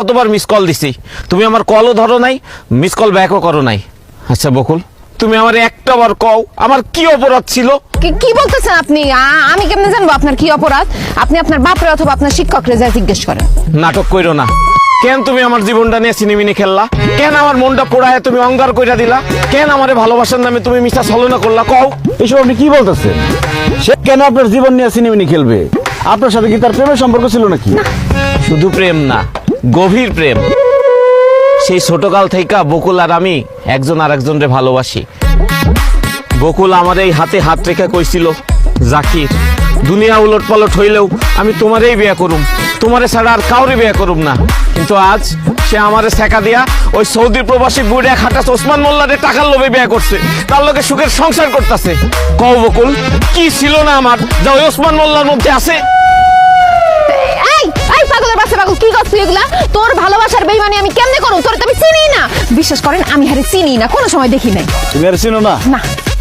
কতবার miss call দিছি, তুমি আমার কলও ধরো নাই, মিস কল ব্যাকও করো নাই। আচ্ছা বকুল, তুমি আমার একটা বার কও আমার কি অপরাধ ছিল? কি বলতেছেন আপনি? আমি কেমনে জানবো আপনার কি অপরাধ? আপনি আপনার বাপরে অথবা আপনার শিক্ষকরে যা জিজ্ঞেস করেন। নাটক কইরো না। কেন তুমি আমার জীবনটা নিয়ে সিনেমিনি খেললা? কেন আমার মনটা পোড়ায় তুমি অঙ্গার কইরা দিলা? কেন আমারে ভালোবাসার নামে তুমি মিথ্যা ছলনা করলা? কও। এসব আপনি কি বলতেছেন? সে কেন আপনার জীবন নিয়ে সিনেমিনি খেলবে? আপনার সাথে কি তার প্রেমের সম্পর্ক ছিল নাকি? শুধু প্রেম না, গভীর প্রেম। সেই ছোটকাল থেকে বকুল আর আমি একজন আর একজনরে ভালোবাসি। বকুল আমার এই হাতে হাত রেখে কইছিল, জাকির দুনিয়া উলট পালট হইলেও আমি তোমারেই বিয়ে করুম, তোমারে ছাড়া আর কাউরে বিয়ে করুম না। কিন্তু আজ সে আমারে সেকা দিয়া ওই সৌদি প্রবাসী বুড়ে খাটাস ওসমান মোল্লারে টাকার লোভে বিয়ে করছে, তার লোকে সুখের সংসার করতেছে। কও বকুল, কি ছিল না আমার যা ওই ওসমান মোল্লার মধ্যে আছে? এই পাগলের বাচ্চা পাগল, কি করছিস এগুলা? তোর ভালোবাসার বেইমানি আমি কেমনে করব? তোর তো আমি চিনি না। বিশ্বাস করেন আমি হারে চিনি না, কোনো সময় দেখি নাই। তুমি আর চিনো না? না।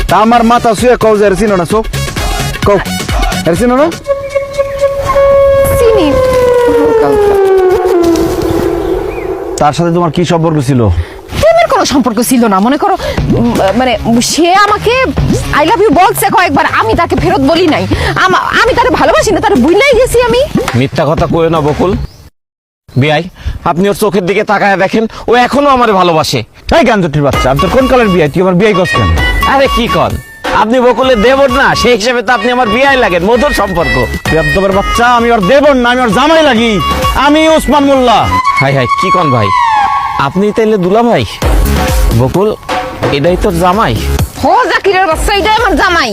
তা আমার মাথা শুয়ে কও যে আর চিনো না? চোখ কও, আর চিনো না? চিনি। তার সাথে তোমার কি সম্পর্ক ছিল? প্রেমের কোনো সম্পর্ক ছিল না। মনে করো মানে সে আমাকে আই লাভ ইউ বলছে কয়েকবার, আমি তাকে ফেরত বলি নাই। আমি তারে ভালোবাসি না, তারে ভুলেই গেছি আমি। মিথ্যা কথা কইও না বকুল। বিয়াই, আপনি ওর চোখের দিকে তাকায় দেখেন, ও এখনো আমারে ভালোবাসে। এই গাঞ্জটির বাচ্চা, আমি তোর কোন কালের বিয়ে? তুই আমার বিয়ে করছ কেন? আরে কি কন, আপনি বকুলের দেবর না, সেই হিসেবে তো আপনি আমার বিয়াই লাগেন, মধুর সম্পর্ক। বেয়াদবের বাচ্চা, আমি ওর দেবর না, আমি ওর জামাই লাগি। আমি ওসমান মোল্লা। হাই হাই, কি কন ভাই, আপনি তাইলে দুলা ভাই? বকুল, এটাই তোর জামাই? হো জাকিরের বাচ্চা, এটাই আমার জামাই।